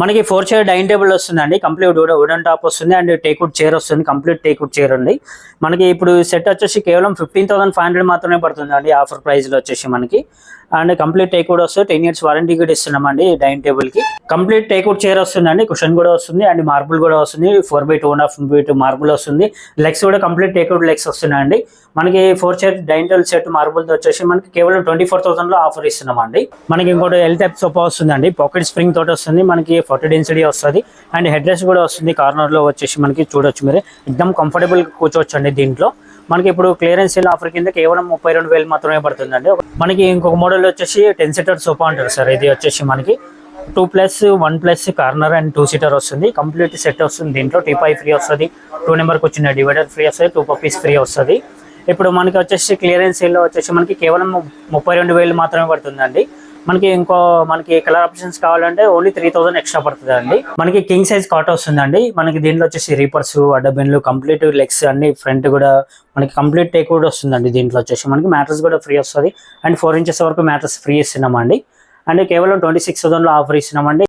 మనకి 4 chair dining table వస్తుందండి. Complete wooden top వస్తుంది అండ్ టేక్వుడ్ చైర్ వస్తుంది. కంప్లీట్ టేక్వుడ్ చైర్ అండి. మనకి ఇప్పుడు సెట్ వచ్చేసి కేవలం 15,500 మాత్రమే పడుతుందండి ఆఫర్ ప్రైస్ లో వచ్చేసి మనకి. అండ్ కంప్లీట్ టేక్వుడ్ వస్తుంది. 10 years వారంటీ కూడా ఇస్తున్నామండి డైనింగ్ టేబుల్ కి. కంప్లీట్ టేక్వుడ్ చైర్ వస్తుందండి. కుషన్ కూడా వస్తుంది అండ్ మార్బుల్ కూడా వస్తుంది. 4x2.5 మార్బుల్ వస్తుంది. లెగ్స్ కూడా కంప్లీట్ టేక్వుడ్ లెగ్స్ వస్తున్నాయండి. మనకి 4 chair dining table set marble తో వచ్చేసి మనకి కేవలం 24,000 లో ఆఫర్ ఇస్తున్నామండి. మనకి ఇంకోటి ఎల్ టైప్ సోఫా వస్తుందండి. పాకెట్ స్ప్రింగ్ తోటి వస్తుంది. మనకి 40 డెన్సిటీ వస్తుంది అండ్ హెడ్ రెస్ట్ కూడా వస్తుంది. కార్నర్ లో వచ్చేసి మనకి చూడొచ్చు మీరు ఎక్దమ్ కంఫర్టబుల్ కూర్చోవచ్చు అండి. దీంట్లో మనకి ఇప్పుడు క్లియరెన్స్ సేల్ ఆఫర్ కింద కేవలం 32,000 మాత్రమే పడుతుందండి. మనకి ఇంకొక మోడల్ వచ్చేసి 10 సీటర్ సోఫా అంటారు సార్. ఇది వచ్చేసి మనకి 2+1+ కార్నర్ అండ్ 2 సీటర్ వస్తుంది. కంప్లీట్ సెట్ వస్తుంది. దీంట్లో టీపై ఫ్రీ వస్తుంది. 2 నెంబర్కి వచ్చిన డివైడర్ ఫ్రీ వస్తుంది. 2 పప్పీస్ ఫ్రీ వస్తుంది. ఇప్పుడు మనకి వచ్చేసి క్లియరెన్స్ సేల్ లో వచ్చేసి మనకి కేవలం 32,000 మాత్రమే పడుతుందండి. మనకి కలర్ ఆప్షన్స్ కావాలంటే ఓన్లీ 3,000 ఎక్స్ట్రా పడుతుంది అండి. మనకి కింగ్ సైజ్ కాట్ వస్తుందండి. మనకి దీంట్లో వచ్చేసి రీపర్స్, అడ్డబెన్లు, కంప్లీట్ లెగ్స్ అన్ని ఫ్రంట్ కూడా మనకి కంప్లీట్ టేక్ కూడా వస్తుందండి. దీంట్లో వచ్చేసి మనకి మ్యాట్రస్ కూడా ఫ్రీ వస్తుంది అండ్ 4 inches వరకు మ్యాట్రస్ ఫ్రీ ఇస్తున్నామండి. అండ్ కేవలం 26,000 లో ఆఫర్ ఇస్తున్నామండి.